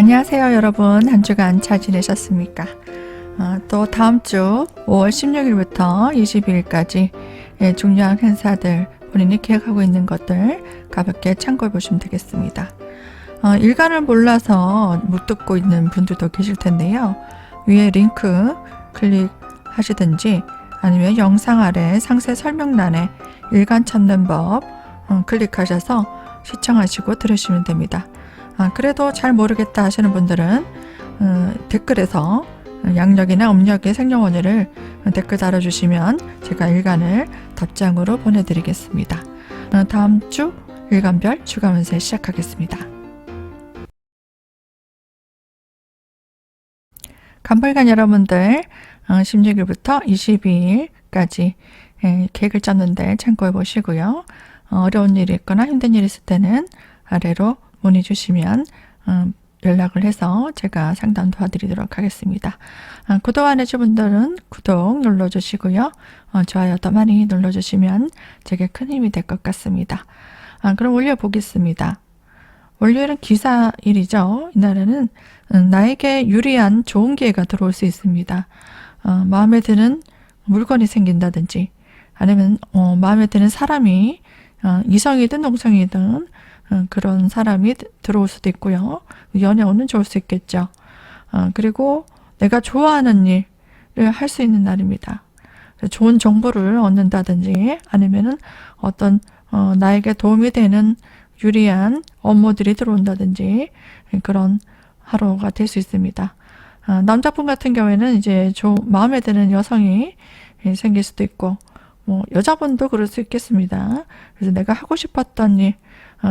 안녕하세요 여러분. 한 주간 잘 지내셨습니까? 또 다음 주 5월 16일부터 22일까지 중요한 행사들 본인이 기획하고 있는 것들 가볍게 참고해 보시면 되겠습니다. 일간을 몰라서 못 듣고 있는 분들도 계실 텐데요. 위에 링크 클릭하시든지 아니면 영상 아래 상세 설명란에 일간 찾는 법 클릭하셔서 시청하시고 들으시면 됩니다. 그래도 잘 모르겠다 하시는 분들은 댓글에서 양력이나 음력의 생년월일을 댓글 달아주시면 제가 일간을 답장으로 보내드리겠습니다. 다음 주 일간별 주간운세 시작하겠습니다. 간벌간 여러분들 16일부터 22일까지 계획을 짰는데 참고해 보시고요. 어려운 일이 있거나 힘든 일이 있을 때는 아래로 문의 주시면 연락을 해서 제가 상담 도와드리도록 하겠습니다. 구독 안 해주신 분들은 구독 눌러주시고요. 좋아요도 많이 눌러주시면 제게 큰 힘이 될 것 같습니다. 그럼 올려보겠습니다. 월요일은 기사일이죠. 이날에는 나에게 유리한 좋은 기회가 들어올 수 있습니다. 마음에 드는 물건이 생긴다든지 아니면 마음에 드는 사람이 이성이든 동성이든 그런 사람이 들어올 수도 있고요. 연애운은 좋을 수 있겠죠. 그리고 내가 좋아하는 일을 할 수 있는 날입니다. 좋은 정보를 얻는다든지 아니면은 어떤 나에게 도움이 되는 유리한 업무들이 들어온다든지 그런 하루가 될 수 있습니다. 남자분 같은 경우에는 이제 마음에 드는 여성이 생길 수도 있고 여자분도 그럴 수 있겠습니다. 그래서 내가 하고 싶었던 일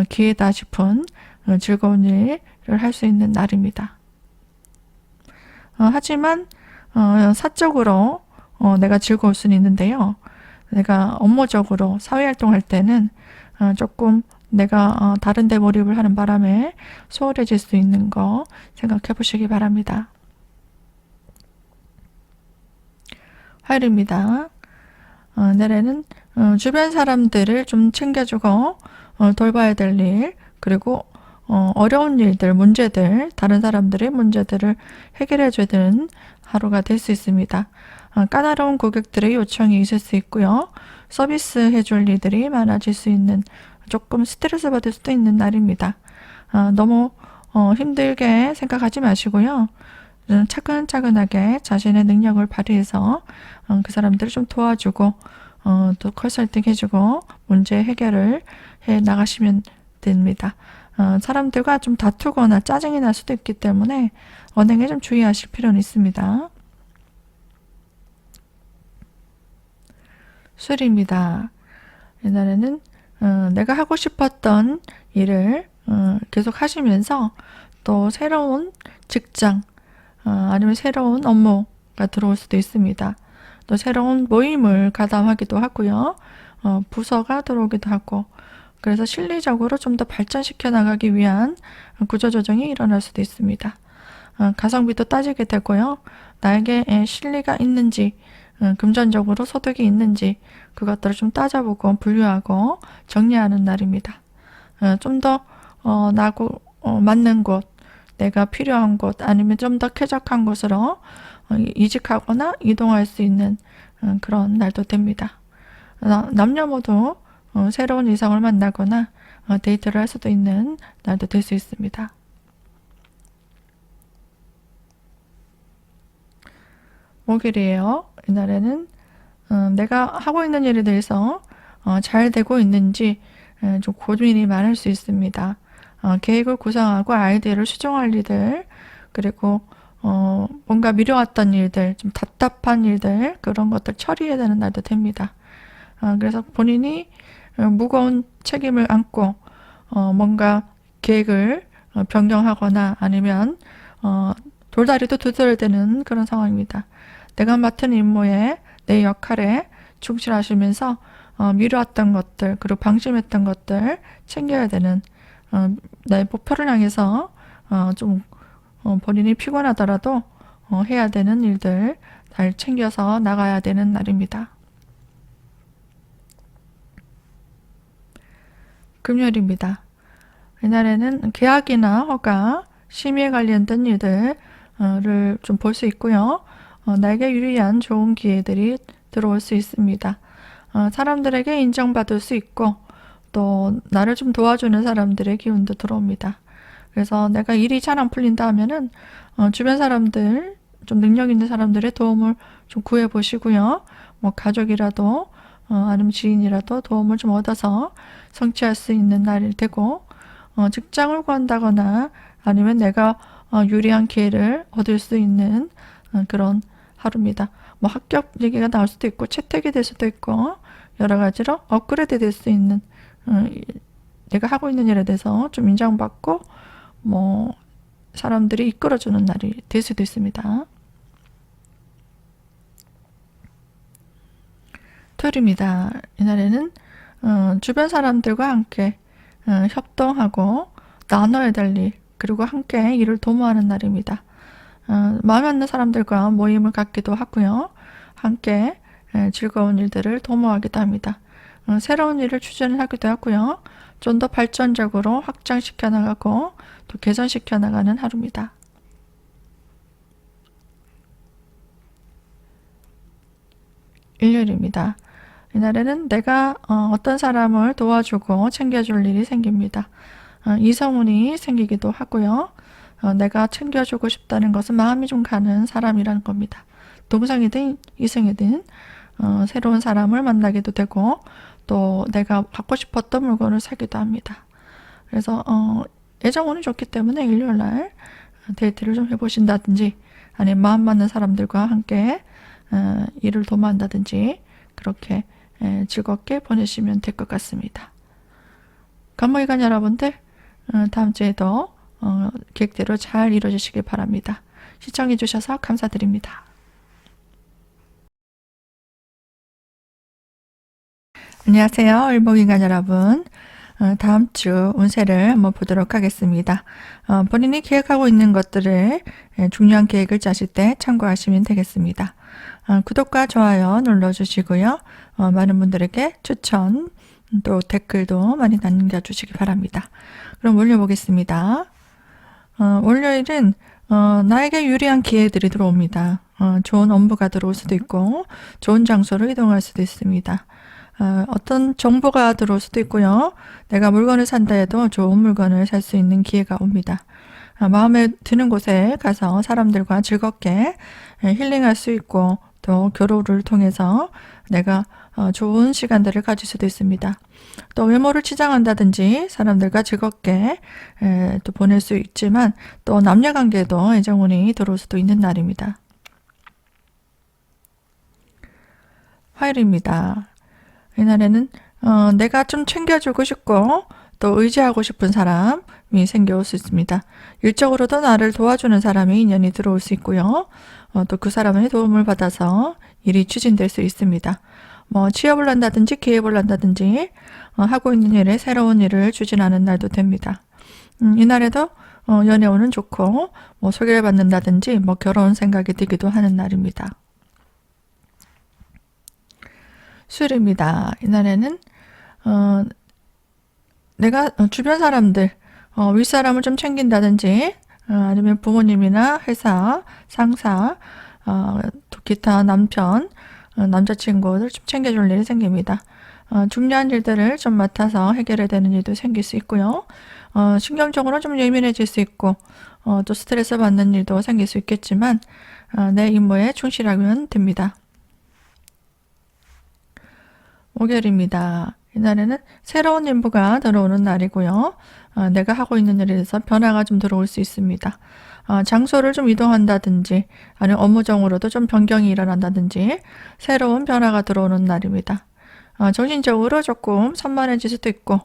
기회다 싶은 즐거운 일을 할 수 있는 날입니다. 하지만 사적으로 내가 즐거울 수는 있는데요. 내가 업무적으로 사회활동할 때는 조금 내가 다른 데 몰입을 하는 바람에 소홀해질 수 있는 거 생각해 보시기 바랍니다. 화요일입니다. 내일은 주변 사람들을 좀 챙겨주고 돌봐야 될 일, 그리고 어려운 일들, 문제들, 다른 사람들의 문제들을 해결해줘야 되는 하루가 될 수 있습니다. 까다로운 고객들의 요청이 있을 수 있고요. 서비스 해줄 일들이 많아질 수 있는 조금 스트레스 받을 수도 있는 날입니다. 너무 힘들게 생각하지 마시고요. 차근차근하게 자신의 능력을 발휘해서 그 사람들을 좀 도와주고 또 컨설팅 해주고 문제 해결을 해 나가시면 됩니다. 사람들과 좀 다투거나 짜증이 날 수도 있기 때문에 언행에 좀 주의하실 필요는 있습니다. 수요일입니다. 이날에는 내가 하고 싶었던 일을 계속 하시면서 또 새로운 직장 아니면 새로운 업무가 들어올 수도 있습니다. 또 새로운 모임을 가담하기도 하고요. 부서가 들어오기도 하고 그래서 실리적으로 좀 더 발전시켜 나가기 위한 구조조정이 일어날 수도 있습니다. 가성비도 따지게 되고요. 나에게 실리가 있는지 금전적으로 소득이 있는지 그것들을 좀 따져보고 분류하고 정리하는 날입니다. 좀 더 나하고 맞는 곳, 내가 필요한 곳 아니면 좀 더 쾌적한 곳으로 이직하거나 이동할 수 있는 그런 날도 됩니다. 남녀 모두 새로운 이성을 만나거나 데이트를 할 수도 있는 날도 될 수 있습니다. 목요일이에요. 이날에는 내가 하고 있는 일에 대해서 잘 되고 있는지 좀 고민이 많을 수 있습니다. 계획을 구상하고 아이디어를 수정할 일들, 그리고 뭔가 미뤄왔던 일들, 좀 답답한 일들, 그런 것들 처리해야 되는 날도 됩니다. 그래서 본인이 무거운 책임을 안고 뭔가 계획을 변경하거나 아니면 돌다리도 두드려야 되는 그런 상황입니다. 내가 맡은 임무에 내 역할에 충실하시면서 미뤄왔던 것들 그리고 방심했던 것들 챙겨야 되는 나의 목표를 향해서 좀 본인이 피곤하더라도 해야 되는 일들 잘 챙겨서 나가야 되는 날입니다. 금요일입니다. 이날에는 계약이나 허가, 심의에 관련된 일들을 좀 볼 수 있고요. 나에게 유리한 좋은 기회들이 들어올 수 있습니다. 사람들에게 인정받을 수 있고 또 나를 좀 도와주는 사람들의 기운도 들어옵니다. 그래서 내가 일이 잘 안 풀린다 하면은 주변 사람들, 좀 능력 있는 사람들의 도움을 좀 구해 보시고요. 뭐 가족이라도 아니면 지인이라도 도움을 좀 얻어서 성취할 수 있는 날이 되고, 직장을 구한다거나 아니면 내가 유리한 기회를 얻을 수 있는 그런 하루입니다. 뭐 합격 얘기가 나올 수도 있고 채택이 될 수도 있고 여러 가지로 업그레이드 될 수 있는, 내가 하고 있는 일에 대해서 좀 인정받고 뭐 사람들이 이끌어주는 날이 될 수도 있습니다. 토요일입니다. 이날에는 주변 사람들과 함께 협동하고 나눠야 될 일, 그리고 함께 일을 도모하는 날입니다. 마음에 맞는 사람들과 모임을 갖기도 하고요. 함께 즐거운 일들을 도모하기도 합니다. 새로운 일을 추진하기도 하고요. 좀 더 발전적으로 확장시켜 나가고 또 개선시켜 나가는 하루입니다. 일요일입니다. 이날에는 내가 어떤 사람을 도와주고 챙겨줄 일이 생깁니다. 이성운이 생기기도 하고요. 내가 챙겨주고 싶다는 것은 마음이 좀 가는 사람이라는 겁니다. 동성이든 이성이든 새로운 사람을 만나기도 되고 또 내가 갖고 싶었던 물건을 사기도 합니다. 그래서 애정운이 좋기 때문에 일요일날 데이트를 좀 해보신다든지 아니면 마음 맞는 사람들과 함께 일을 도모한다든지 그렇게 즐겁게 보내시면 될 것 같습니다. 간목일간 여러분들, 다음 주에도 계획대로 잘 이루어지시길 바랍니다. 시청해 주셔서 감사드립니다. 안녕하세요. 일목일간 여러분. 다음 주 운세를 한번 보도록 하겠습니다. 본인이 계획하고 있는 것들을 중요한 계획을 짜실 때 참고하시면 되겠습니다. 구독과 좋아요 눌러주시고요. 많은 분들에게 추천 또 댓글도 많이 남겨주시기 바랍니다. 그럼 올려보겠습니다. 월요일은 나에게 유리한 기회들이 들어옵니다. 좋은 업무가 들어올 수도 있고 좋은 장소로 이동할 수도 있습니다. 어떤 정보가 들어올 수도 있고요. 내가 물건을 산다 해도 좋은 물건을 살 수 있는 기회가 옵니다. 마음에 드는 곳에 가서 사람들과 즐겁게 힐링할 수 있고 또 교류를 통해서 내가 좋은 시간들을 가질 수도 있습니다. 또 외모를 치장한다든지 사람들과 즐겁게 또 보낼 수 있지만 또 남녀관계에도 애정운이 들어올 수도 있는 날입니다. 화요일입니다. 이날에는 내가 좀 챙겨주고 싶고 또 의지하고 싶은 사람이 생겨올 수 있습니다. 일적으로도 나를 도와주는 사람의 인연이 들어올 수 있고요. 또 그 사람의 도움을 받아서 일이 추진될 수 있습니다. 뭐 취업을 한다든지 기획을 한다든지 하고 있는 일에 새로운 일을 추진하는 날도 됩니다. 이날에도 연애운은 좋고 뭐 소개를 받는다든지 뭐 결혼 생각이 들기도 하는 날입니다. 수요일입니다. 이날에는 내가 주변 사람들, 윗사람을 좀 챙긴다든지 아니면 부모님이나 회사, 상사, 또 기타 남편, 남자친구를 좀 챙겨줄 일이 생깁니다. 중요한 일들을 좀 맡아서 해결해야 되는 일도 생길 수 있고요. 신경적으로 좀 예민해질 수 있고 또 스트레스 받는 일도 생길 수 있겠지만 내 임무에 충실하면 됩니다. 목요일입니다. 이날에는 새로운 인부가 들어오는 날이고요. 내가 하고 있는 일에 대해서 변화가 좀 들어올 수 있습니다. 장소를 좀 이동한다든지 아니면 업무적으로도 좀 변경이 일어난다든지 새로운 변화가 들어오는 날입니다. 정신적으로 조금 산만해질 수도 있고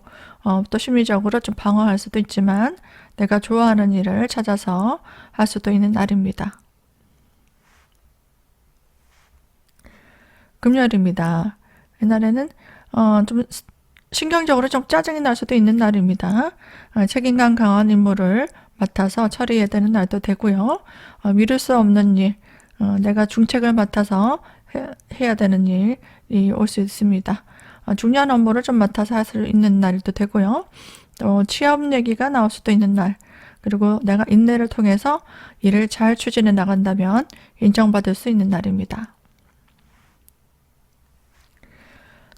또 심리적으로 좀 방어할 수도 있지만 내가 좋아하는 일을 찾아서 할 수도 있는 날입니다. 금요일입니다. 이날에는 좀 신경적으로 좀 짜증이 날 수도 있는 날입니다. 책임감 강한 임무를 맡아서 처리해야 되는 날도 되고요. 미룰 수 없는 일, 내가 중책을 맡아서 해야 되는 일이 올 수 있습니다. 중요한 업무를 좀 맡아서 할 수 있는 날도 되고요. 또 취업 얘기가 나올 수도 있는 날, 그리고 내가 인내를 통해서 일을 잘 추진해 나간다면 인정받을 수 있는 날입니다.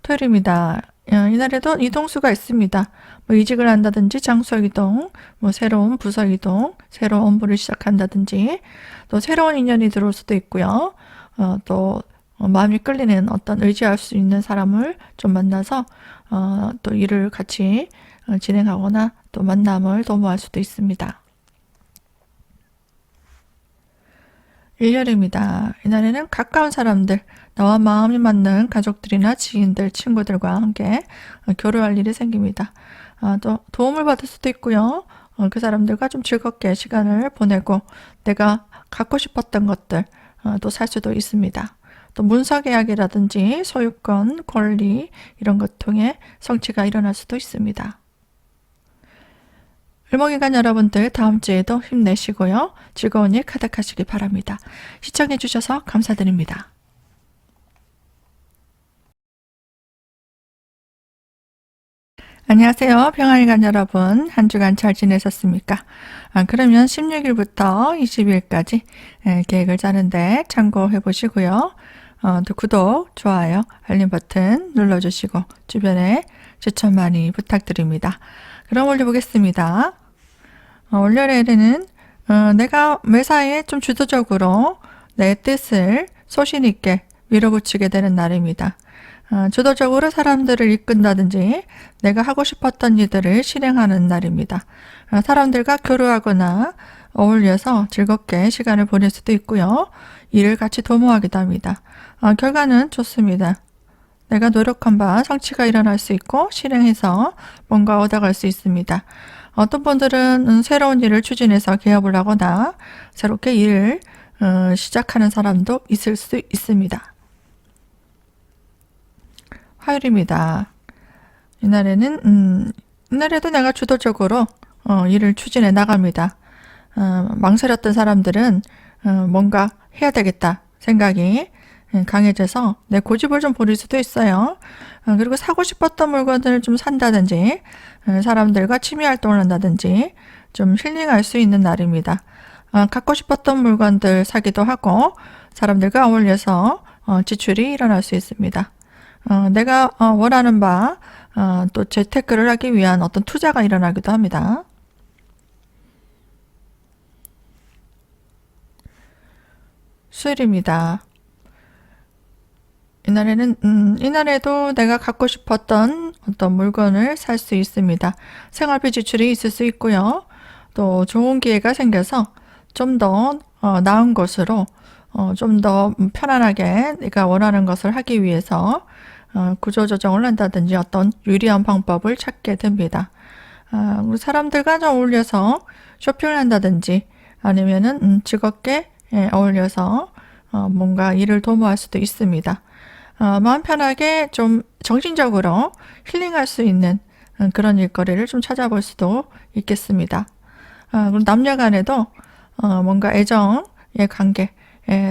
토요일입니다. 이날에도 이동수가 있습니다. 이직을 한다든지 장소 이동, 새로운 부서 이동, 새로운 업무를 시작한다든지 또 새로운 인연이 들어올 수도 있고요. 또 마음이 끌리는 어떤 의지할 수 있는 사람을 좀 만나서 또 일을 같이 진행하거나 또 만남을 도모할 수도 있습니다. 일요일입니다. 이날에는 가까운 사람들, 나와 마음이 맞는 가족들이나 지인들, 친구들과 함께 교류할 일이 생깁니다. 또 도움을 받을 수도 있고요. 그 사람들과 좀 즐겁게 시간을 보내고 내가 갖고 싶었던 것들 또 살 수도 있습니다. 또 문서 계약이라든지 소유권, 권리 이런 것 통해 성취가 일어날 수도 있습니다. 을목인간 여러분들 다음 주에도 힘내시고요. 즐거운 일 가득하시기 바랍니다. 시청해 주셔서 감사드립니다. 안녕하세요. 평안일간 여러분. 한 주간 잘 지내셨습니까? 그러면 16일부터 20일까지 계획을 짜는데 참고해 보시고요. 또 구독, 좋아요, 알림 버튼 눌러주시고 주변에 추천 많이 부탁드립니다. 그럼 올려보겠습니다. 월요일에는 내가 매사에 좀 주도적으로 내 뜻을 소신 있게 밀어붙이게 되는 날입니다. 주도적으로 사람들을 이끈다든지 내가 하고 싶었던 일들을 실행하는 날입니다. 사람들과 교류하거나 어울려서 즐겁게 시간을 보낼 수도 있고요. 일을 같이 도모하기도 합니다. 결과는 좋습니다. 내가 노력한 바 성취가 일어날 수 있고 실행해서 뭔가 얻어갈 수 있습니다. 어떤 분들은 새로운 일을 추진해서 개업을 하거나 새롭게 일을 시작하는 사람도 있을 수 있습니다. 화요일입니다. 이날에도 내가 주도적으로 일을 추진해 나갑니다. 망설였던 사람들은 뭔가 해야 되겠다 생각이 강해져서 내 고집을 좀 부릴 수도 있어요. 그리고 사고 싶었던 물건을 좀 산다든지 사람들과 취미 활동을 한다든지 좀 힐링할 수 있는 날입니다. 갖고 싶었던 물건들 사기도 하고 사람들과 어울려서 지출이 일어날 수 있습니다. 내가 원하는 바 또 재테크를 하기 위한 어떤 투자가 일어나기도 합니다. 수요일입니다. 이날에도 내가 갖고 싶었던 어떤 물건을 살 수 있습니다. 생활비 지출이 있을 수 있고요. 또 좋은 기회가 생겨서 좀 더 나은 것으로 좀 더 편안하게 내가 원하는 것을 하기 위해서 구조조정을 한다든지 어떤 유리한 방법을 찾게 됩니다. 사람들과 좀 어울려서 쇼핑을 한다든지 아니면은 즐겁게 어울려서 뭔가 일을 도모할 수도 있습니다. 마음 편하게 좀 정신적으로 힐링할 수 있는 그런 일거리를 좀 찾아볼 수도 있겠습니다. 그리고 남녀 간에도 뭔가 애정의 관계,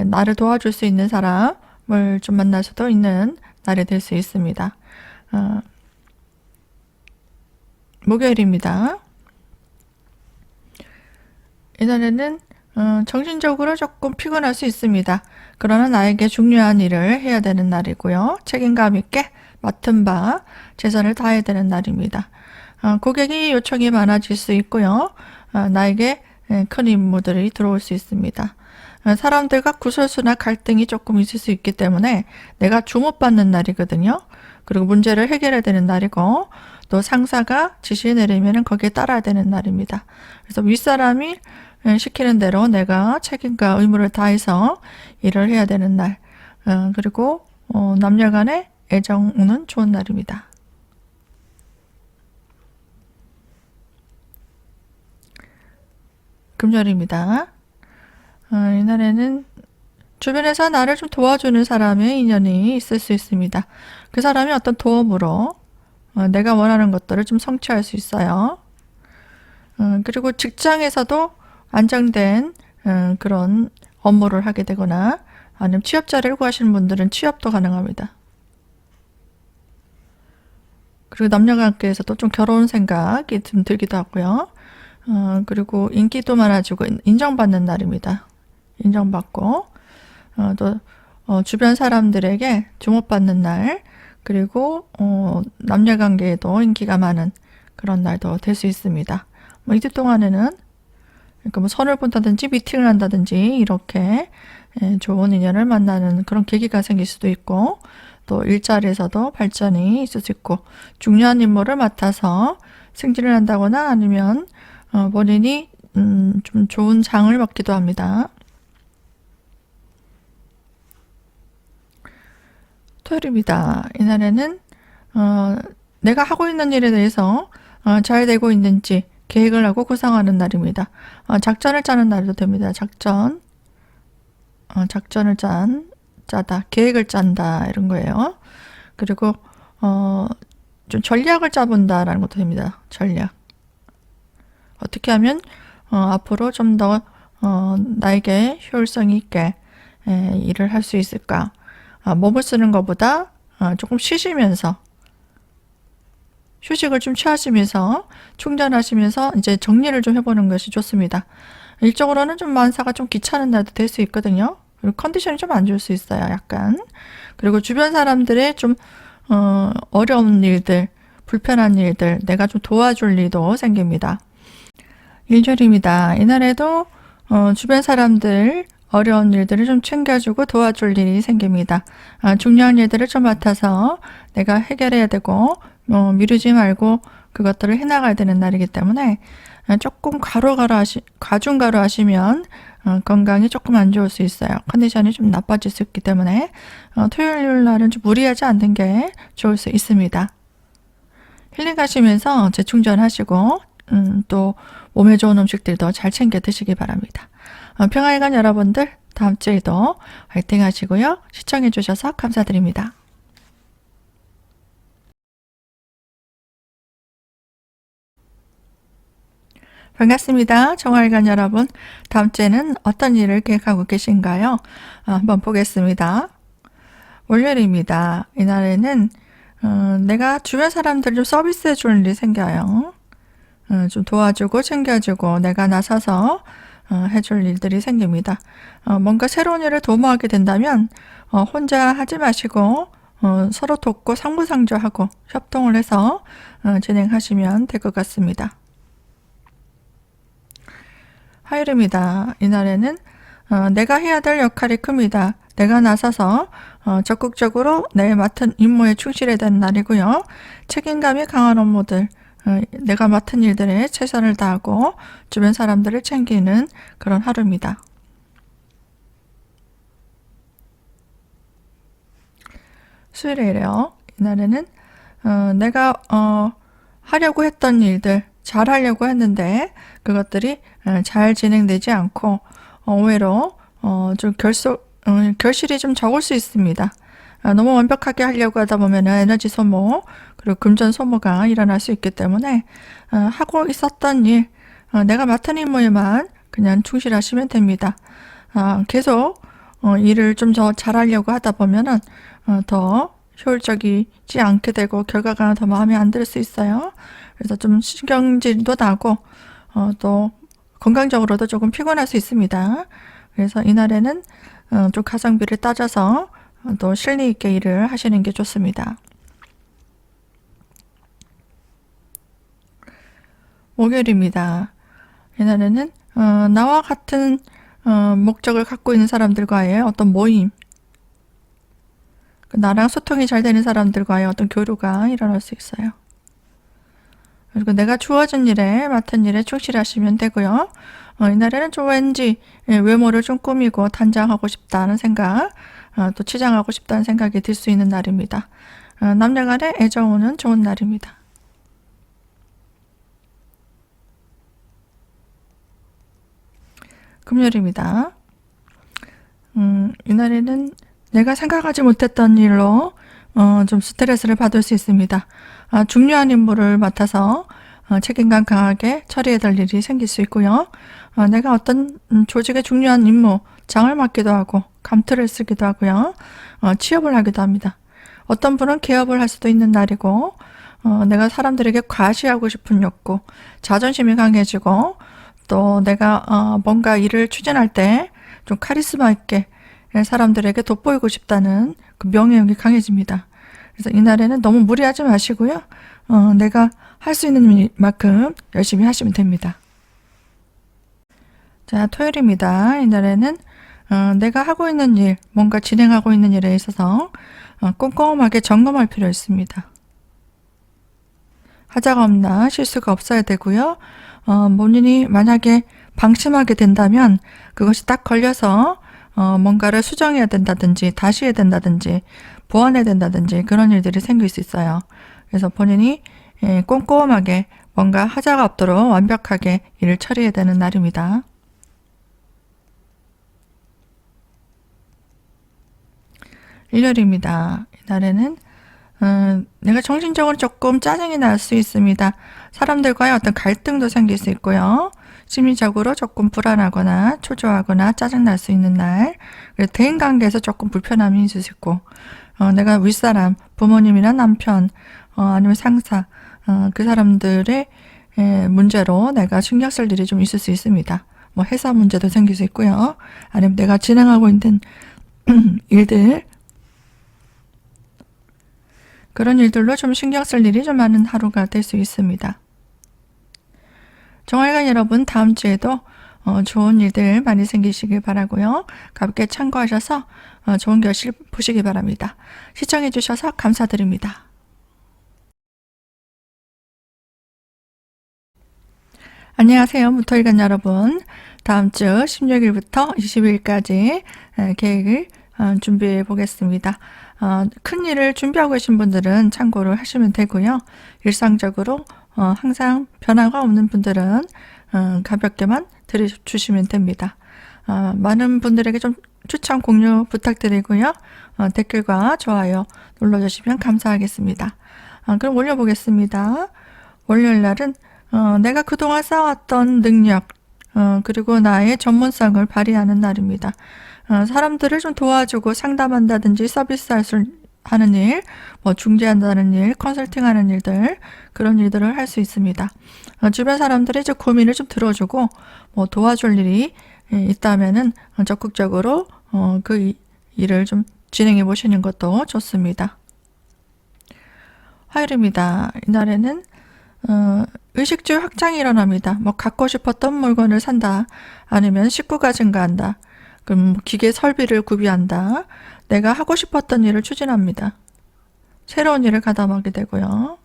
나를 도와줄 수 있는 사람을 좀 만날 수도 있는 날이 될 수 있습니다. 목요일입니다. 이날에는 정신적으로 조금 피곤할 수 있습니다. 그러나 나에게 중요한 일을 해야 되는 날이고요. 책임감 있게 맡은 바 최선을 다해야 되는 날입니다. 고객이 요청이 많아질 수 있고요. 나에게 큰 임무들이 들어올 수 있습니다. 사람들과 구설수나 갈등이 조금 있을 수 있기 때문에 내가 주목받는 날이거든요. 그리고 문제를 해결해야 되는 날이고 또 상사가 지시 내리면 거기에 따라야 되는 날입니다. 그래서 윗사람이 시키는 대로 내가 책임과 의무를 다해서 일을 해야 되는 날. 그리고 남녀 간의 애정은 좋은 날입니다. 금요일입니다. 이날에는 주변에서 나를 좀 도와주는 사람의 인연이 있을 수 있습니다. 그 사람이 어떤 도움으로 내가 원하는 것들을 좀 성취할 수 있어요. 그리고 직장에서도 안정된 그런 업무를 하게 되거나 아니면 취업자를 구하시는 분들은 취업도 가능합니다. 그리고 남녀관계에서도 좀 결혼 생각이 좀 들기도 하고요. 그리고 인기도 많아지고 인정받는 날입니다. 인정받고 또 주변 사람들에게 주목받는 날, 그리고 남녀관계에도 인기가 많은 그런 날도 될 수 있습니다. 뭐 이틀 동안에는 그러니까 뭐 선을 본다든지 미팅을 한다든지 이렇게 좋은 인연을 만나는 그런 계기가 생길 수도 있고, 또 일자리에서도 발전이 있을 수 있고, 중요한 임무를 맡아서 승진을 한다거나 아니면 본인이 좀 좋은 장을 받기도 합니다. 토요일입니다. 이날에는 내가 하고 있는 일에 대해서 잘 되고 있는지 계획을 하고 구상하는 날입니다. 작전을 짜는 날도 됩니다. 작전을 짜다, 계획을 짠다 이런 거예요. 그리고 좀 전략을 짜본다라는 것도 됩니다. 전략. 어떻게 하면 앞으로 좀 더 나에게 효율성 있게 일을 할 수 있을까? 몸을 쓰는 것보다 조금 쉬시면서, 휴식을 좀 취하시면서 충전하시면서 이제 정리를 좀 해보는 것이 좋습니다. 일적으로는 좀 만사가 좀 귀찮은 날도 될 수 있거든요. 그리고 컨디션이 좀 안 좋을 수 있어요. 약간. 그리고 주변 사람들의 좀 어려운 일들, 불편한 일들, 내가 좀 도와줄 일도 생깁니다. 일절입니다. 이날에도 주변 사람들 어려운 일들을 좀 챙겨주고 도와줄 일이 생깁니다. 중요한 일들을 좀 맡아서 내가 해결해야 되고 미루지 말고 그것들을 해나가야 되는 날이기 때문에 조금 과중가루 하시면 건강이 조금 안 좋을 수 있어요. 컨디션이 좀 나빠질 수 있기 때문에 토요일 날은 좀 무리하지 않는 게 좋을 수 있습니다. 힐링하시면서 재충전하시고 또 몸에 좋은 음식들도 잘 챙겨 드시기 바랍니다. 평화일간 여러분들, 다음 주에도 화이팅 하시고요. 시청해 주셔서 감사드립니다. 반갑습니다. 정화일간 여러분, 다음 주에는 어떤 일을 계획하고 계신가요? 한번 보겠습니다. 월요일입니다. 이날에는 내가 주변 사람들 좀 서비스해 줄 일이 생겨요. 좀 도와주고 챙겨주고 내가 나서서 해줄 일들이 생깁니다. 뭔가 새로운 일을 도모하게 된다면 혼자 하지 마시고 서로 돕고 상부상조하고 협동을 해서 진행하시면 될 것 같습니다. 화요일입니다. 이날에는 내가 해야 될 역할이 큽니다. 내가 나서서 적극적으로 내 맡은 임무에 충실해야 되는 날이고요. 책임감이 강한 업무들, 내가 맡은 일들에 최선을 다하고 주변 사람들을 챙기는 그런 하루입니다. 수요일이에요. 이날에는 내가 하려고 했던 일들, 잘 하려고 했는데 그것들이 잘 진행되지 않고 오히려 좀 결실이 좀 적을 수 있습니다. 너무 완벽하게 하려고 하다 보면 에너지 소모, 그리고 금전 소모가 일어날 수 있기 때문에 하고 있었던 일, 내가 맡은 임무에만 그냥 충실하시면 됩니다. 계속 일을 좀 더 잘하려고 하다 보면은 더 효율적이지 않게 되고 결과가 더 마음에 안 들 수 있어요. 그래서 좀 신경질도 나고 또 건강적으로도 조금 피곤할 수 있습니다. 그래서 이날에는 좀 가성비를 따져서 또 실리 있게 일을 하시는 게 좋습니다. 목요일입니다. 이날에는 나와 같은 목적을 갖고 있는 사람들과의 어떤 모임, 나랑 소통이 잘 되는 사람들과의 어떤 교류가 일어날 수 있어요. 그리고 내가 주어진 일에, 맡은 일에 충실하시면 되고요. 이날에는 좀 왠지 외모를 좀 꾸미고 단장하고 싶다는 생각, 또 치장하고 싶다는 생각이 들 수 있는 날입니다. 남녀 간의 애정은 좋은 날입니다. 금요일입니다. 이날에는 내가 생각하지 못했던 일로 좀 스트레스를 받을 수 있습니다. 중요한 임무를 맡아서 책임감 강하게 처리해야 될 일이 생길 수 있고요. 내가 어떤 조직의 중요한 임무, 장을 맡기도 하고 감투를 쓰기도 하고요. 취업을 하기도 합니다. 어떤 분은 개업을 할 수도 있는 날이고 내가 사람들에게 과시하고 싶은 욕구, 자존심이 강해지고 또 내가 뭔가 일을 추진할 때 좀 카리스마 있게 사람들에게 돋보이고 싶다는 그 명예욕이 강해집니다. 그래서 이날에는 너무 무리하지 마시고요. 내가 할 수 있는 만큼 열심히 하시면 됩니다. 자, 토요일입니다. 이날에는 내가 하고 있는 일, 뭔가 진행하고 있는 일에 있어서 꼼꼼하게 점검할 필요 있습니다. 하자가 없나, 실수가 없어야 되고요. 본인이 만약에 방심하게 된다면 그것이 딱 걸려서 뭔가를 수정해야 된다든지 다시 해야 된다든지 보완해야 된다든지 그런 일들이 생길 수 있어요. 그래서 본인이 꼼꼼하게 뭔가 하자가 없도록 완벽하게 일을 처리해야 되는 날입니다. 일요일입니다. 이날에는 내가 정신적으로 조금 짜증이 날 수 있습니다. 사람들과의 어떤 갈등도 생길 수 있고요. 심리적으로 조금 불안하거나 초조하거나 짜증날 수 있는 날. 대인관계에서 조금 불편함이 있을 수 있고 내가 윗사람, 부모님이나 남편, 아니면 상사, 그 사람들의 문제로 내가 신경 쓸 일이 좀 있을 수 있습니다. 뭐 회사 문제도 생길 수 있고요. 아니면 내가 진행하고 있는 일들, 그런 일들로 좀 신경 쓸 일이 좀 많은 하루가 될 수 있습니다. 정활관 여러분, 다음 주에도 좋은 일들 많이 생기시길 바라고요. 가볍게 참고하셔서 좋은 결실 보시기 바랍니다. 시청해 주셔서 감사드립니다. 안녕하세요. 무토일간 여러분. 다음 주 16일부터 20일까지 계획을 준비해 보겠습니다. 큰 일을 준비하고 계신 분들은 참고를 하시면 되고요. 일상적으로 항상 변화가 없는 분들은 가볍게만 들어주시면 됩니다. 많은 분들에게 좀 추천 공유 부탁드리고요. 댓글과 좋아요 눌러주시면 감사하겠습니다. 그럼 올려보겠습니다. 월요일 날은 내가 그동안 쌓아왔던 능력 그리고 나의 전문성을 발휘하는 날입니다. 사람들을 좀 도와주고 상담한다든지 서비스할 수 하는 일, 뭐 중재한다는 일, 컨설팅하는 일들, 그런 일들을 할 수 있습니다. 주변 사람들의 이제 고민을 좀 들어주고 뭐 도와줄 일이 있다면은 적극적으로 그 일을 좀 진행해 보시는 것도 좋습니다. 화요일입니다. 이날에는 의식주 확장이 일어납니다. 뭐 갖고 싶었던 물건을 산다, 아니면 식구가 증가한다, 그럼 기계 설비를 구비한다, 내가 하고 싶었던 일을 추진합니다. 새로운 일을 가담하게 되고요.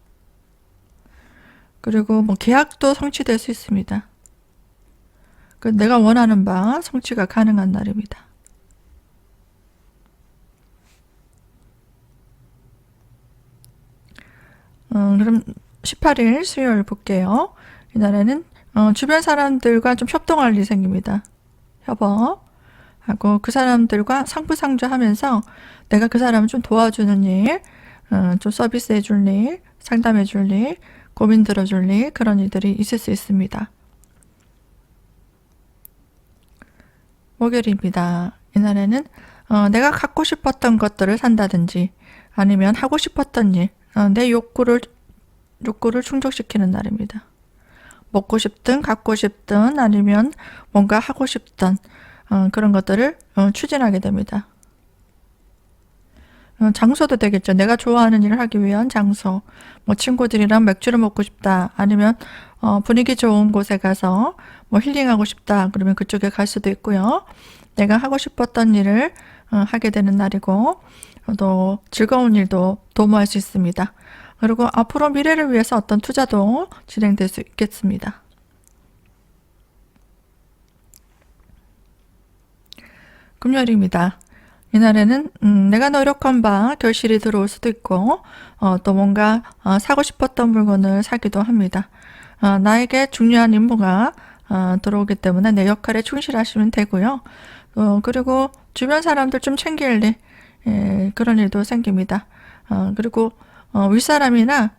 그리고 뭐 계약도 성취될 수 있습니다. 내가 원하는 바 성취가 가능한 날입니다. 그럼 18일 수요일 볼게요. 이날에는 주변 사람들과 좀 협동할 일이 생깁니다. 협업하고 그 사람들과 상부상조하면서 내가 그 사람을 좀 도와주는 일, 좀 서비스해 줄 일, 상담해 줄 일, 고민 들어줄 일, 그런 일들이 있을 수 있습니다. 목요일입니다. 이날에는 내가 갖고 싶었던 것들을 산다든지 아니면 하고 싶었던 일, 내 욕구를 충족시키는 날입니다. 먹고 싶든 갖고 싶든 아니면 뭔가 하고 싶든 그런 것들을 추진하게 됩니다. 장소도 되겠죠. 내가 좋아하는 일을 하기 위한 장소, 뭐 친구들이랑 맥주를 먹고 싶다, 아니면 분위기 좋은 곳에 가서 뭐 힐링하고 싶다, 그러면 그쪽에 갈 수도 있고요. 내가 하고 싶었던 일을 하게 되는 날이고 또 즐거운 일도 도모할 수 있습니다. 그리고 앞으로 미래를 위해서 어떤 투자도 진행될 수 있겠습니다. 금요일입니다. 이날에는 내가 노력한 바 결실이 들어올 수도 있고 또 뭔가 사고 싶었던 물건을 사기도 합니다. 나에게 중요한 임무가 들어오기 때문에 내 역할에 충실하시면 되고요. 그리고 주변 사람들 좀 챙길 일, 그런 일도 생깁니다. 그리고 윗사람이나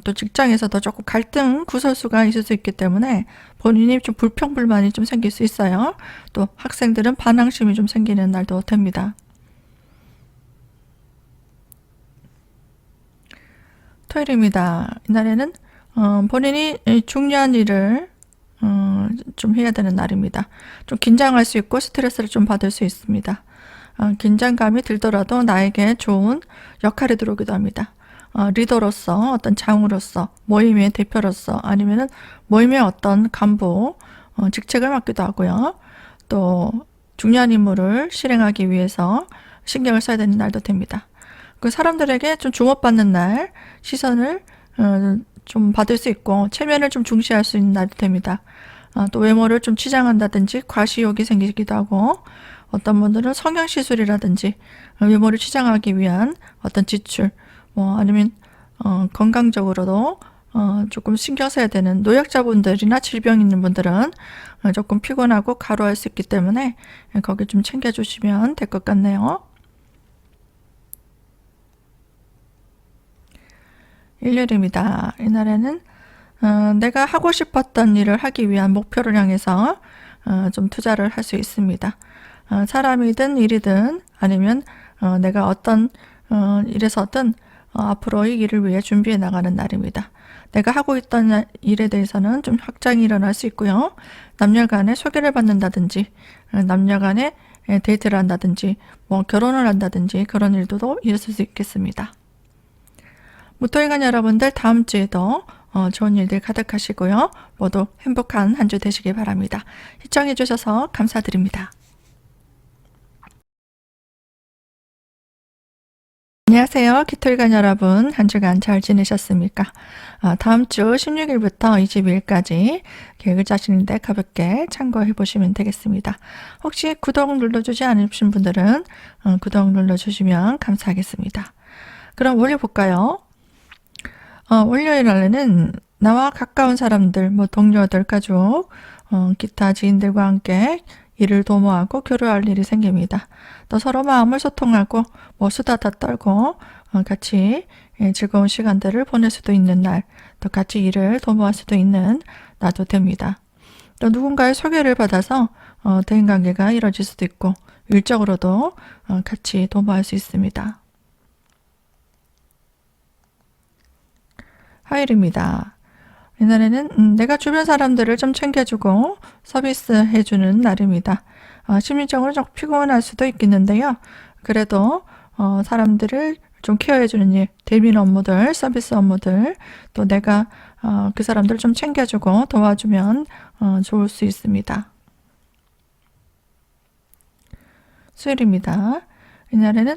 또 직장에서도 조금 갈등 구설수가 있을 수 있기 때문에 본인이 좀 불평불만이 좀 생길 수 있어요. 또 학생들은 반항심이 좀 생기는 날도 됩니다. 토요일입니다. 이날에는 본인이 중요한 일을 좀 해야 되는 날입니다. 좀 긴장할 수 있고 스트레스를 좀 받을 수 있습니다. 긴장감이 들더라도 나에게 좋은 역할이 들어오기도 합니다. 리더로서, 어떤 장으로서, 모임의 대표로서, 아니면은 모임의 어떤 간부, 직책을 맡기도 하고요. 또 중요한 임무를 실행하기 위해서 신경을 써야 되는 날도 됩니다. 그 사람들에게 좀 주목받는 날, 시선을 좀 받을 수 있고 체면을 좀 중시할 수 있는 날도 됩니다. 또 외모를 좀 치장한다든지 과시욕이 생기기도 하고, 어떤 분들은 성형시술이라든지 외모를 치장하기 위한 어떤 지출, 아니면 건강적으로도 조금 신경 써야 되는 노약자분들이나 질병 있는 분들은 조금 피곤하고 과로할 수 있기 때문에 거기 좀 챙겨주시면 될 것 같네요. 일요일입니다. 이날에는 내가 하고 싶었던 일을 하기 위한 목표를 향해서 좀 투자를 할 수 있습니다. 사람이든 일이든 아니면 내가 어떤 일에서든 앞으로의 일을 위해 준비해 나가는 날입니다. 내가 하고 있던 일에 대해서는 좀 확장이 일어날 수 있고요. 남녀 간에 소개를 받는다든지, 남녀 간에 데이트를 한다든지, 결혼을 한다든지 그런 일도 있을 수 있겠습니다. 무토일간 여러분들 다음 주에도 좋은 일들 가득하시고요. 모두 행복한 한 주 되시길 바랍니다. 시청해 주셔서 감사드립니다. 안녕하세요. 기토일간 여러분, 한 주간 잘 지내셨습니까? 다음 주 16일부터 22일까지 계획을 짜시는데 가볍게 참고해 보시면 되겠습니다. 혹시 구독 눌러주지 않으신 분들은 구독 눌러주시면 감사하겠습니다. 그럼 올려볼까요? 월요일 날에는 나와 가까운 사람들, 동료들, 가족, 기타 지인들과 함께 일을 도모하고 교류할 일이 생깁니다. 또 서로 마음을 소통하고 수다다 떨고 같이 즐거운 시간들을 보낼 수도 있는 날, 또 같이 일을 도모할 수도 있는 날도 됩니다. 또 누군가의 소개를 받아서 대인관계가 이루어질 수도 있고 일적으로도 같이 도모할 수 있습니다. 화요일입니다. 이날에는 내가 주변 사람들을 좀 챙겨주고 서비스해주는 날입니다. 심리적으로 좀 피곤할 수도 있겠는데요. 그래도 사람들을 좀 케어해주는 일, 대면 업무들, 서비스 업무들, 또 내가 그 사람들을 좀 챙겨주고 도와주면 좋을 수 있습니다. 수요일입니다. 이날에는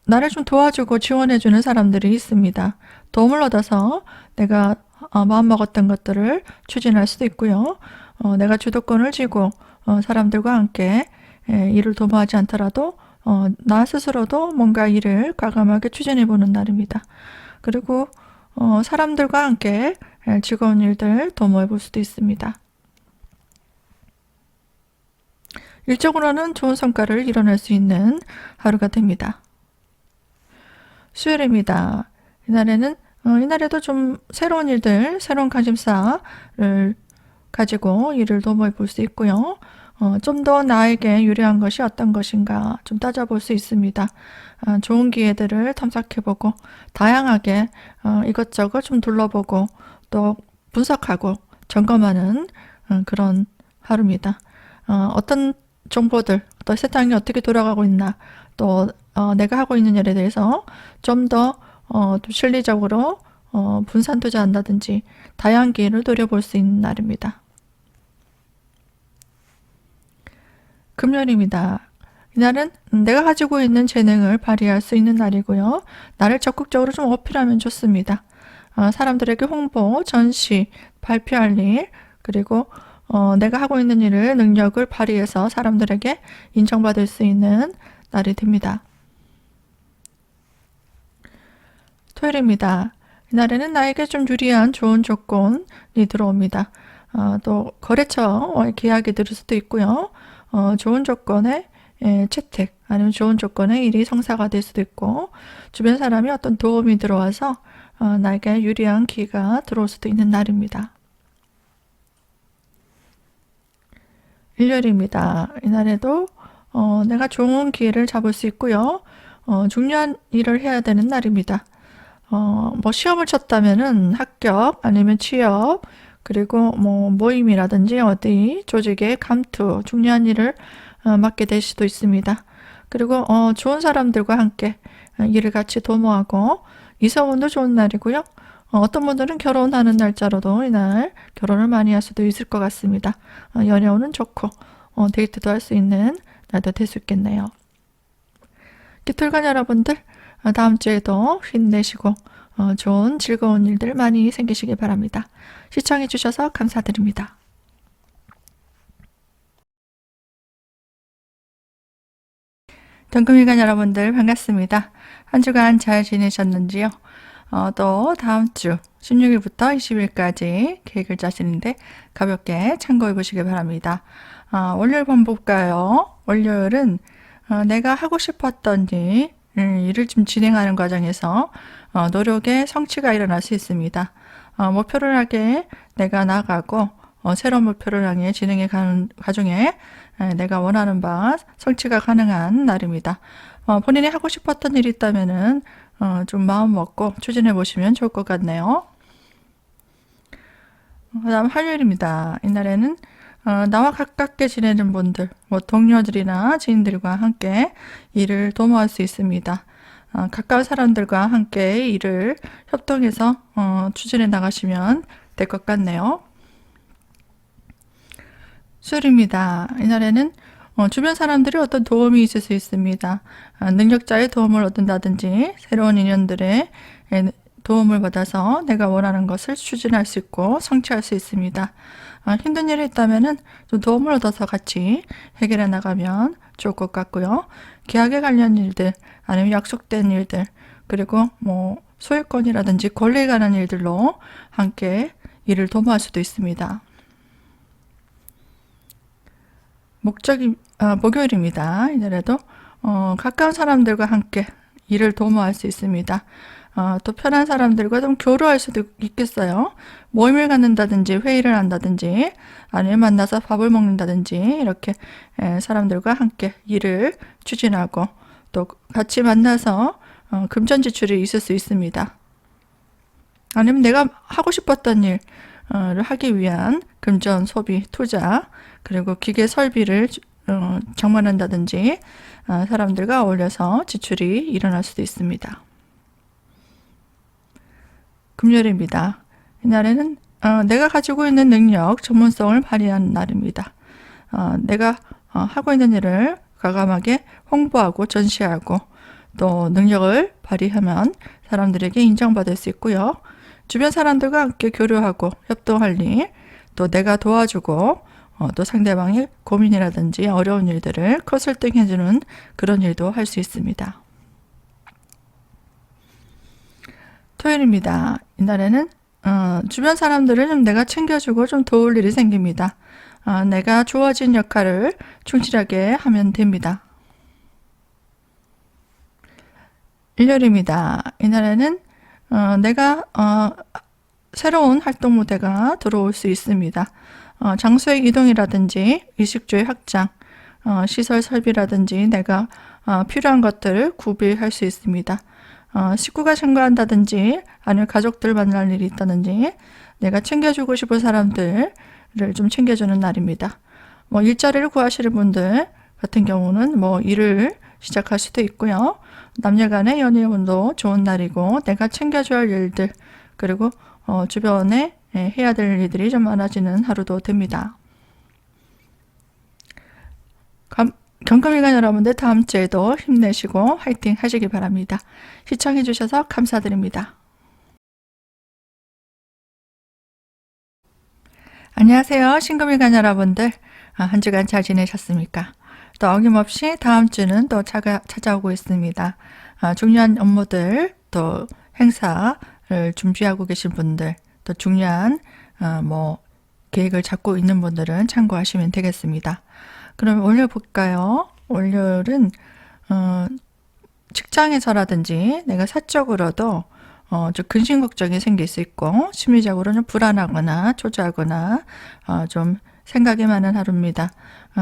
나를 좀 도와주고 지원해주는 사람들이 있습니다. 도움을 얻어서 내가 마음먹었던 것들을 추진할 수도 있고요. 내가 주도권을 쥐고 사람들과 함께 일을 도모하지 않더라도 나 스스로도 뭔가 일을 과감하게 추진해보는 날입니다. 그리고 사람들과 함께 즐거운 일들 도모해볼 수도 있습니다. 일적으로는 좋은 성과를 이뤄낼 수 있는 하루가 됩니다. 수요일입니다. 이날에도 좀 새로운 일들, 새로운 관심사를 가지고 일을 도모해 볼 수 있고요. 좀 더 나에게 유리한 것이 어떤 것인가 좀 따져볼 수 있습니다. 좋은 기회들을 탐색해보고 다양하게 이것저것 좀 둘러보고 또 분석하고 점검하는 그런 하루입니다. 어떤 정보들, 또 세상이 어떻게 돌아가고 있나, 또 내가 하고 있는 일에 대해서 좀 더 실리적으로 분산 투자한다든지 다양한 기회를 노려볼 수 있는 날입니다. 금요일입니다. 이날은 내가 가지고 있는 재능을 발휘할 수 있는 날이고요. 나를 적극적으로 좀 어필하면 좋습니다. 사람들에게 홍보, 전시, 발표할 일, 그리고 내가 하고 있는 일을 능력을 발휘해서 사람들에게 인정받을 수 있는 날이 됩니다. 토요일입니다. 이날에는 나에게 좀 유리한 좋은 조건이 들어옵니다. 또 거래처와의 계약이 들을 수도 있고요. 좋은 조건의 채택 아니면 좋은 조건의 일이 성사가 될 수도 있고, 주변 사람이 어떤 도움이 들어와서 나에게 유리한 기회가 들어올 수도 있는 날입니다. 일요일입니다. 이날에도 내가 좋은 기회를 잡을 수 있고요. 중요한 일을 해야 되는 날입니다. 뭐 시험을 쳤다면은 합격 아니면 취업 그리고 뭐 모임이라든지 어디 조직의 감투 중요한 일을 맡게 될 수도 있습니다. 그리고 좋은 사람들과 함께 일을 같이 도모하고 이성운도 좋은 날이고요. 어떤 분들은 결혼하는 날짜로도 이날 결혼을 많이 할 수도 있을 것 같습니다. 연애운은 좋고 데이트도 할 수 있는 날도 될 수 있겠네요. 기틀간 여러분들 다음 주에도 힘내시고 좋은 즐거운 일들 많이 생기시길 바랍니다. 시청해 주셔서 감사드립니다. 동금일간 여러분들 반갑습니다. 한 주간 잘 지내셨는지요? 또 다음 주 16일부터 20일까지 계획을 짜시는데 가볍게 참고해 보시길 바랍니다. 월요일 한번 볼까요? 월요일은 내가 하고 싶었던 일을 좀 진행하는 과정에서 노력의 성취가 일어날 수 있습니다. 목표를 향해 내가 나아가고 새로운 목표를 향해 진행해 가는 과정에 내가 원하는 바 성취가 가능한 날입니다. 본인이 하고 싶었던 일이 있다면은 좀 마음 먹고 추진해 보시면 좋을 것 같네요. 그다음 화요일입니다. 이날에는 나와 가깝게 지내는 분들, 뭐 동료들이나 지인들과 함께 일을 도모할 수 있습니다. 가까운 사람들과 함께 일을 협동해서 추진해 나가시면 될 것 같네요. 수요일입니다. 이날에는 주변 사람들이 어떤 도움이 있을 수 있습니다. 능력자의 도움을 얻는다든지 새로운 인연들의 도움을 받아서 내가 원하는 것을 추진할 수 있고 성취할 수 있습니다. 힘든 일이 있다면은 좀 도움을 얻어서 같이 해결해 나가면 좋을 것 같고요. 계약에 관련 일들, 아니면 약속된 일들, 그리고 뭐 소유권이라든지 권리에 관한 일들로 함께 일을 도모할 수도 있습니다. 목요일입니다. 이날에도 가까운 사람들과 함께 일을 도모할 수 있습니다. 또 편한 사람들과 좀 교류할 수도 있겠어요. 모임을 갖는다든지 회의를 한다든지 아니면 만나서 밥을 먹는다든지 이렇게 사람들과 함께 일을 추진하고 또 같이 만나서 금전지출이 있을 수 있습니다. 아니면 내가 하고 싶었던 일을 하기 위한 금전 소비, 투자 그리고 기계 설비를 장만한다든지 사람들과 어울려서 지출이 일어날 수도 있습니다. 금요일입니다. 이날에는 내가 가지고 있는 능력, 전문성을 발휘하는 날입니다. 내가 하고 있는 일을 과감하게 홍보하고 전시하고 또 능력을 발휘하면 사람들에게 인정받을 수 있고요. 주변 사람들과 함께 교류하고 협동할 일, 또 내가 도와주고 또 상대방의 고민이라든지 어려운 일들을 컨설팅해주는 그런 일도 할 수 있습니다. 토요일입니다. 이날에는 주변 사람들을 좀 내가 챙겨주고 좀 도울 일이 생깁니다. 내가 주어진 역할을 충실하게 하면 됩니다. 일요일입니다. 이날에는 내가 새로운 활동 무대가 들어올 수 있습니다. 장소의 이동이라든지 의식주의 확장, 시설 설비라든지 내가 필요한 것들을 구비할 수 있습니다. 식구가 신고한다든지 아니면 가족들 만날 일이 있다든지 내가 챙겨주고 싶은 사람들을 좀 챙겨주는 날입니다. 뭐 일자리를 구하시는 분들 같은 경우는 뭐 일을 시작할 수도 있고요. 남녀간의 연애운도 좋은 날이고 내가 챙겨줘야 할 일들 그리고 주변에 해야 될 일들이 좀 많아지는 하루도 됩니다. 경금일간 여러분들 다음 주에도 힘내시고 화이팅 하시기 바랍니다. 시청해 주셔서 감사드립니다. 안녕하세요. 신금일간 여러분들 한 주간 잘 지내셨습니까? 또 어김없이 다음 주는 또 찾아오고 있습니다. 중요한 업무들 또 행사를 준비하고 계신 분들 또 중요한 뭐 계획을 잡고 있는 분들은 참고하시면 되겠습니다. 그럼 월요일 볼까요? 월요일은 직장에서라든지 내가 사적으로도 좀 근심 걱정이 생길 수 있고 심리적으로는 불안하거나 초조하거나 좀 생각이 많은 하루입니다.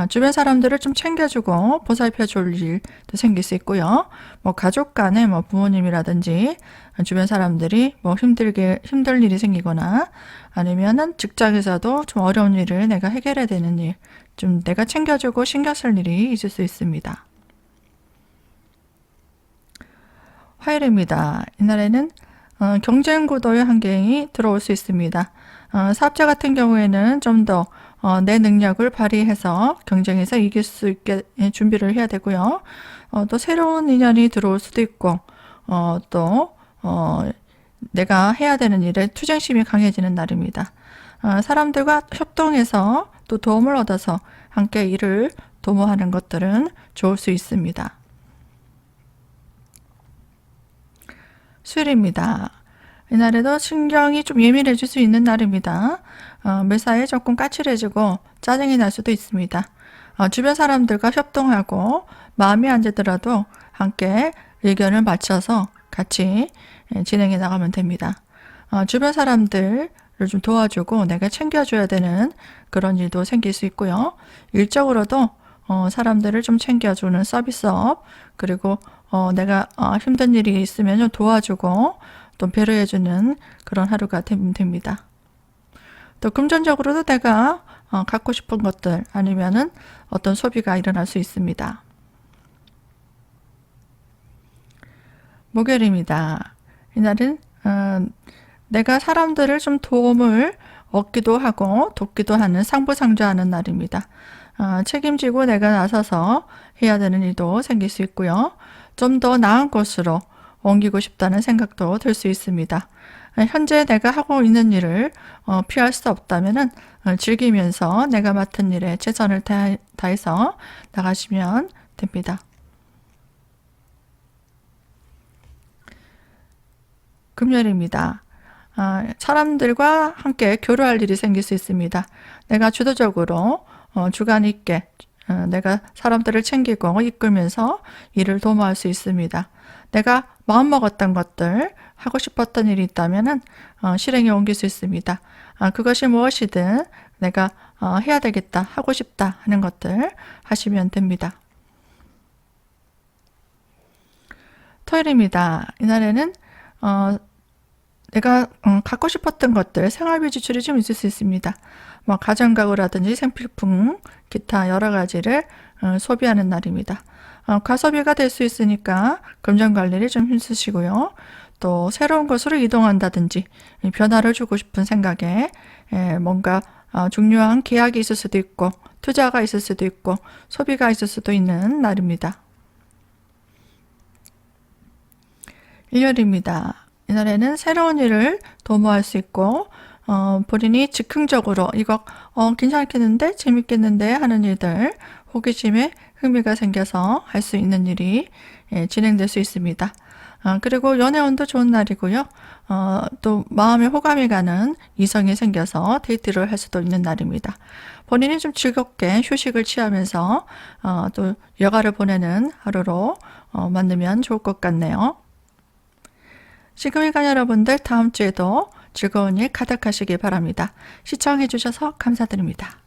주변 사람들을 좀 챙겨주고 보살펴 줄 일도 생길 수 있고요. 뭐 가족 간에 뭐 부모님이라든지 주변 사람들이 뭐 힘들 일이 생기거나 아니면은 직장에서도 좀 어려운 일을 내가 해결해야 되는 일, 좀 내가 챙겨주고 신경 쓸 일이 있을 수 있습니다. 화요일입니다. 이날에는 경쟁 구도의 환경이 들어올 수 있습니다. 사업자 같은 경우에는 좀 더 내 능력을 발휘해서 경쟁에서 이길 수 있게 준비를 해야 되고요. 또 새로운 인연이 들어올 수도 있고 또 내가 해야 되는 일에 투쟁심이 강해지는 날입니다. 사람들과 협동해서 또 도움을 얻어서 함께 일을 도모하는 것들은 좋을 수 있습니다. 수요일입니다. 이날에도 신경이 좀 예민해질 수 있는 날입니다. 매사에 조금 까칠해지고 짜증이 날 수도 있습니다. 주변 사람들과 협동하고 마음이 안 되더라도 함께 의견을 맞춰서 같이 진행해 나가면 됩니다. 주변 사람들을 좀 도와주고 내가 챙겨줘야 되는 그런 일도 생길 수 있고요. 일적으로도 사람들을 좀 챙겨주는 서비스업, 그리고 내가 힘든 일이 있으면 좀 도와주고 또 배려해주는 그런 하루가 되면 됩니다. 또 금전적으로도 내가 갖고 싶은 것들 아니면은 어떤 소비가 일어날 수 있습니다. 목요일입니다. 이날은 내가 사람들을 좀 도움을 얻기도 하고 돕기도 하는 상부상조하는 날입니다. 책임지고 내가 나서서 해야 되는 일도 생길 수 있고요. 좀 더 나은 곳으로 옮기고 싶다는 생각도 들 수 있습니다. 현재 내가 하고 있는 일을 피할 수 없다면 즐기면서 내가 맡은 일에 최선을 다해서 나가시면 됩니다. 금요일입니다. 사람들과 함께 교류할 일이 생길 수 있습니다. 내가 주도적으로 주관 있게 내가 사람들을 챙기고 이끌면서 일을 도모할 수 있습니다. 내가 마음먹었던 것들, 하고 싶었던 일이 있다면 실행에 옮길 수 있습니다. 그것이 무엇이든 내가 해야 되겠다, 하고 싶다 하는 것들 하시면 됩니다. 토요일입니다. 이날에는 내가 갖고 싶었던 것들, 생활비 지출이 좀 있을 수 있습니다. 뭐 가전가구라든지 생필품, 기타 여러 가지를 소비하는 날입니다. 과소비가 될 수 있으니까 금전관리를 좀 힘쓰시고요. 또 새로운 곳으로 이동한다든지 변화를 주고 싶은 생각에 뭔가 중요한 계약이 있을 수도 있고 투자가 있을 수도 있고 소비가 있을 수도 있는 날입니다. 일요일입니다. 이날에는 새로운 일을 도모할 수 있고 본인이 즉흥적으로 이거 괜찮겠는데 재밌겠는데 하는 일들, 호기심에 흥미가 생겨서 할 수 있는 일이 진행될 수 있습니다. 그리고 연애운도 좋은 날이고요. 또 마음에 호감이 가는 이성이 생겨서 데이트를 할 수도 있는 날입니다. 본인이 좀 즐겁게 휴식을 취하면서 또 여가를 보내는 하루로 만들면 좋을 것 같네요. 시금일간 여러분들, 다음 주에도 즐거운 일 가득하시길 바랍니다. 시청해 주셔서 감사드립니다.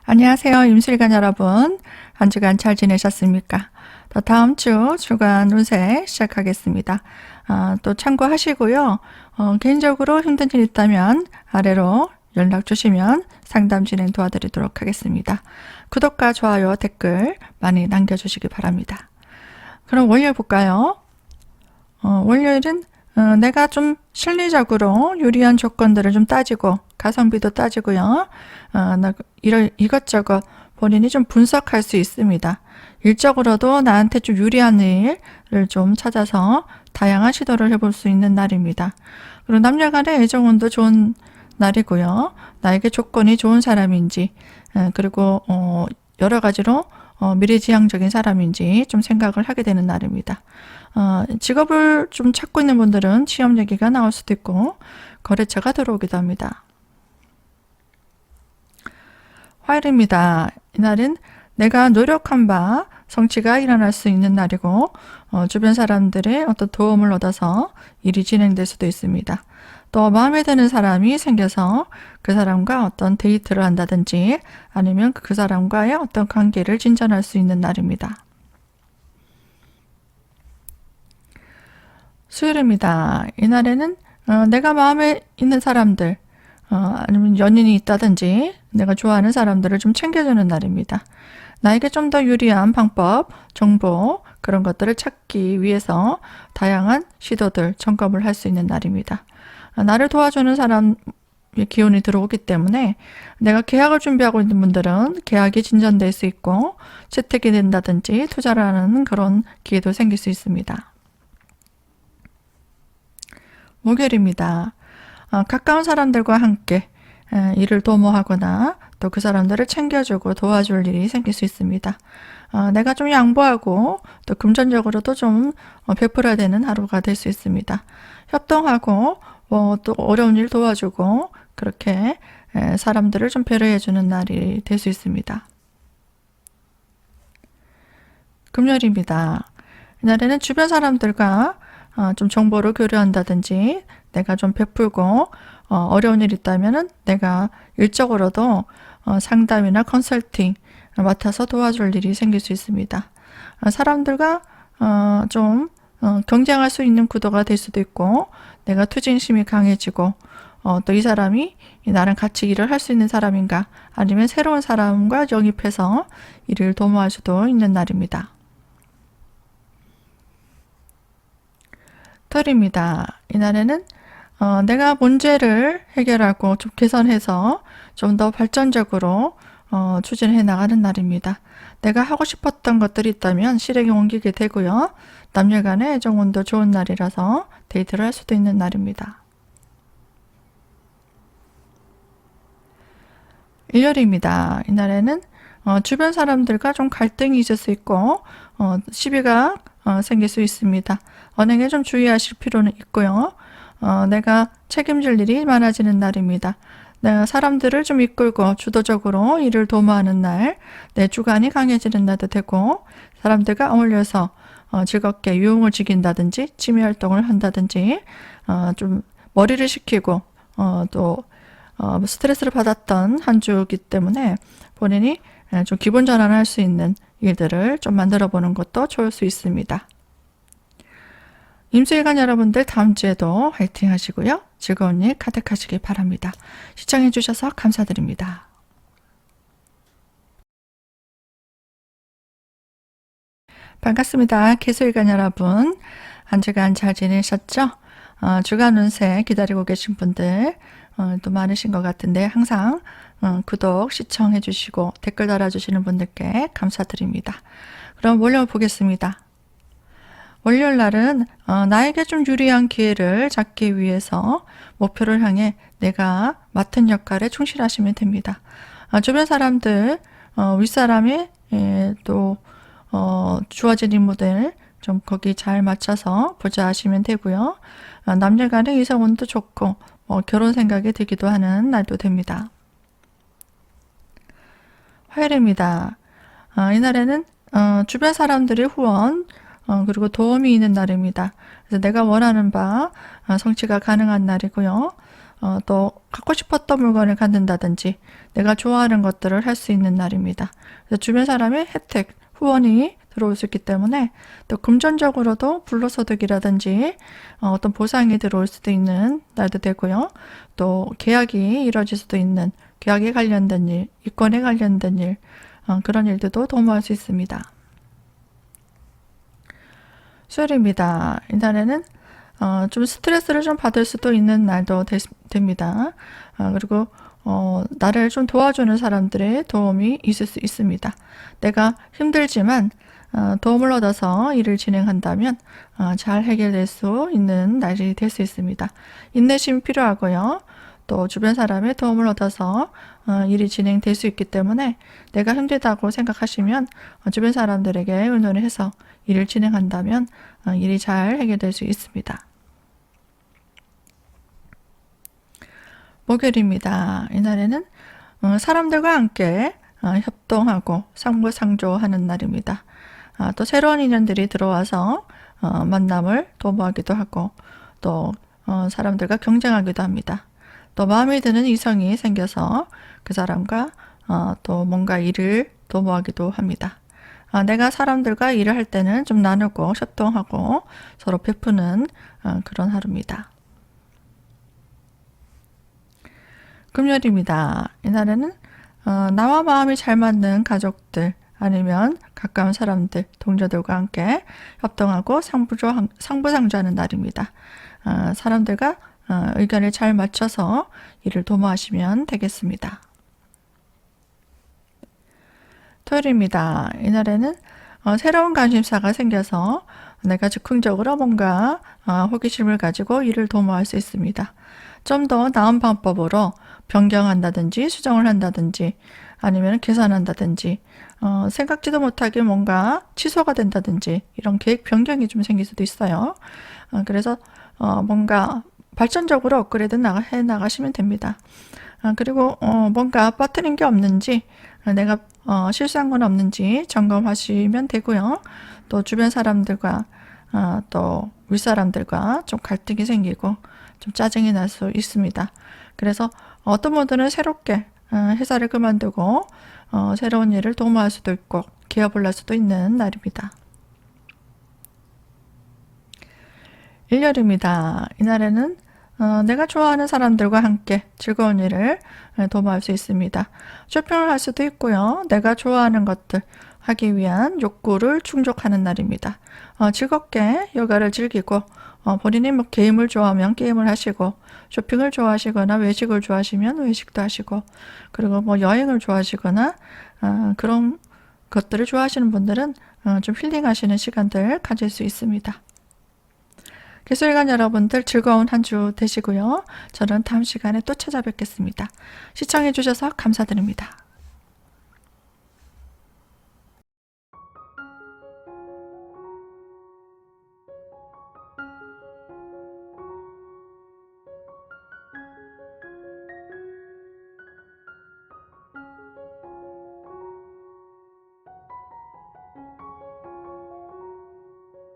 안녕하세요. 임술관 여러분. 한 주간 잘 지내셨습니까? 또 다음 주 주간 운세 시작하겠습니다. 또 참고하시고요. 개인적으로 힘든 일 있다면 아래로 연락 주시면 상담 진행 도와드리도록 하겠습니다. 구독과 좋아요, 댓글 많이 남겨주시기 바랍니다. 그럼 월요일 볼까요? 월요일은 내가 좀 실리적으로 유리한 조건들을 좀 따지고 가성비도 따지고요. 이것저것 본인이 좀 분석할 수 있습니다. 일적으로도 나한테 좀 유리한 일을 좀 찾아서 다양한 시도를 해볼 수 있는 날입니다. 그리고 남녀 간의 애정운도 좋은 날이고요. 나에게 조건이 좋은 사람인지 그리고 여러 가지로 미래지향적인 사람인지 좀 생각을 하게 되는 날입니다. 직업을 좀 찾고 있는 분들은 취업 얘기가 나올 수도 있고 거래처가 들어오기도 합니다. 화요일입니다. 이날은 내가 노력한 바 성취가 일어날 수 있는 날이고 주변 사람들의 어떤 도움을 얻어서 일이 진행될 수도 있습니다. 또 마음에 드는 사람이 생겨서 그 사람과 어떤 데이트를 한다든지 아니면 그 사람과의 어떤 관계를 진전할 수 있는 날입니다. 수요일입니다. 이날에는 내가 마음에 있는 사람들 아니면 연인이 있다든지 내가 좋아하는 사람들을 좀 챙겨주는 날입니다. 나에게 좀 더 유리한 방법, 정보 그런 것들을 찾기 위해서 다양한 시도들, 점검을 할 수 있는 날입니다. 나를 도와주는 사람의 기운이 들어오기 때문에 내가 계약을 준비하고 있는 분들은 계약이 진전될 수 있고 채택이 된다든지 투자를 하는 그런 기회도 생길 수 있습니다. 목요일입니다. 가까운 사람들과 함께 일을 도모하거나 또 그 사람들을 챙겨주고 도와줄 일이 생길 수 있습니다. 내가 좀 양보하고 또 금전적으로도 좀 베풀어야 되는 하루가 될 수 있습니다. 협동하고 또 어려운 일 도와주고 그렇게 사람들을 좀 배려해주는 날이 될 수 있습니다. 금요일입니다. 이날에는 주변 사람들과 좀 정보를 교류한다든지 내가 좀 베풀고 어려운 일 있다면은 내가 일적으로도 상담이나 컨설팅 맡아서 도와줄 일이 생길 수 있습니다. 사람들과 좀 경쟁할 수 있는 구도가 될 수도 있고 내가 투쟁심이 강해지고 또 이 사람이 나랑 같이 일을 할 수 있는 사람인가 아니면 새로운 사람과 영입해서 일을 도모할 수도 있는 날입니다. 토요일입니다. 이날에는 내가 문제를 해결하고 좀 개선해서 좀 더 발전적으로 추진해 나가는 날입니다. 내가 하고 싶었던 것들이 있다면 실행에 옮기게 되고요. 남녀 간의 애정운도 좋은 날이라서 데이트를 할 수도 있는 날입니다. 일요일입니다. 이날에는 주변 사람들과 좀 갈등이 있을 수 있고 시비가 생길 수 있습니다. 언행에 좀 주의하실 필요는 있고요. 내가 책임질 일이 많아지는 날입니다. 내가 사람들을 좀 이끌고 주도적으로 일을 도모하는 날, 내 주관이 강해지는 날도 되고 사람들과 어울려서 즐겁게 유흥을 즐긴다든지 취미 활동을 한다든지 좀 머리를 식히고 또 스트레스를 받았던 한 주이기 때문에 본인이 좀 기분 전환을 할 수 있는 일들을 좀 만들어 보는 것도 좋을 수 있습니다. 임수일간 여러분들 다음 주에도 화이팅 하시고요. 즐거운 일 가득하시길 바랍니다. 시청해 주셔서 감사드립니다. 반갑습니다. 개수일간 여러분. 한 주간 잘 지내셨죠? 주간 운세 기다리고 계신 분들 또 많으신 것 같은데 항상 구독, 시청해 주시고 댓글 달아주시는 분들께 감사드립니다. 그럼 월요일 보겠습니다. 월요일 날은 나에게 좀 유리한 기회를 잡기 위해서 목표를 향해 내가 맡은 역할에 충실하시면 됩니다. 주변 사람들, 윗사람이 또 주어진 임무들 좀 거기 잘 맞춰서 보좌하시면 되고요. 남녀 간의 이성운도 좋고 결혼 생각이 들기도 하는 날도 됩니다. 화요일입니다. 이날에는 주변 사람들의 후원 그리고 도움이 있는 날입니다. 그래서 내가 원하는 바 성취가 가능한 날이고요. 또 갖고 싶었던 물건을 갖는다든지 내가 좋아하는 것들을 할 수 있는 날입니다. 그래서 주변 사람의 혜택, 후원이 들어올 수 있기 때문에 또 금전적으로도 불로소득이라든지 어떤 보상이 들어올 수도 있는 날도 되고요. 또 계약이 이루어질 수도 있는 계약에 관련된 일, 이권에 관련된 일 그런 일들도 도모할 수 있습니다. 수요일입니다. 이날에는 좀 스트레스를 좀 받을 수도 있는 날도 됩니다. 그리고 나를 좀 도와주는 사람들의 도움이 있을 수 있습니다. 내가 힘들지만 도움을 얻어서 일을 진행한다면 잘 해결될 수 있는 날이 될 수 있습니다. 인내심이 필요하고요. 또 주변 사람의 도움을 얻어서 일이 진행될 수 있기 때문에 내가 힘들다고 생각하시면 주변 사람들에게 의논을 해서 일을 진행한다면 일이 잘 해결될 수 있습니다. 목요일입니다. 이날에는 사람들과 함께 협동하고 상부상조하는 날입니다. 또 새로운 인연들이 들어와서 만남을 도모하기도 하고 또 사람들과 경쟁하기도 합니다. 또 마음에 드는 이성이 생겨서 그 사람과 또 뭔가 일을 도모하기도 합니다. 내가 사람들과 일을 할 때는 좀 나누고 협동하고 서로 베푸는 그런 하루입니다. 금요일입니다. 이날에는 나와 마음이 잘 맞는 가족들 아니면 가까운 사람들, 동료들과 함께 협동하고 상부상조하는 날입니다. 사람들과 의견을 잘 맞춰서 일을 도모하시면 되겠습니다. 토요일입니다. 이날에는 새로운 관심사가 생겨서 내가 즉흥적으로 뭔가 호기심을 가지고 일을 도모할 수 있습니다. 좀 더 나은 방법으로 변경한다든지 수정을 한다든지 아니면 계산한다든지 생각지도 못하게 뭔가 취소가 된다든지 이런 계획 변경이 좀 생길 수도 있어요. 그래서 뭔가 발전적으로 업그레이드 해 나가시면 됩니다. 그리고 뭔가 빠뜨린 게 없는지 내가 실수한 건 없는지 점검하시면 되고요. 또 주변 사람들과 또 윗사람들과 좀 갈등이 생기고 좀 짜증이 날 수 있습니다. 그래서 어떤 분들은 새롭게 회사를 그만두고 새로운 일을 도모할 수도 있고 기업을 할 수도 있는 날입니다. 일요일입니다. 이날에는 내가 좋아하는 사람들과 함께 즐거운 일을 도모할 수 있습니다. 쇼핑을 할 수도 있고요. 내가 좋아하는 것들 하기 위한 욕구를 충족하는 날입니다. 즐겁게 여가를 즐기고 본인이 뭐 게임을 좋아하면 게임을 하시고 쇼핑을 좋아하시거나 외식을 좋아하시면 외식도 하시고 그리고 뭐 여행을 좋아하시거나 그런 것들을 좋아하시는 분들은 좀 힐링하시는 시간들 가질 수 있습니다. 기술관 여러분들 즐거운 한 주 되시고요. 저는 다음 시간에 또 찾아뵙겠습니다. 시청해 주셔서 감사드립니다.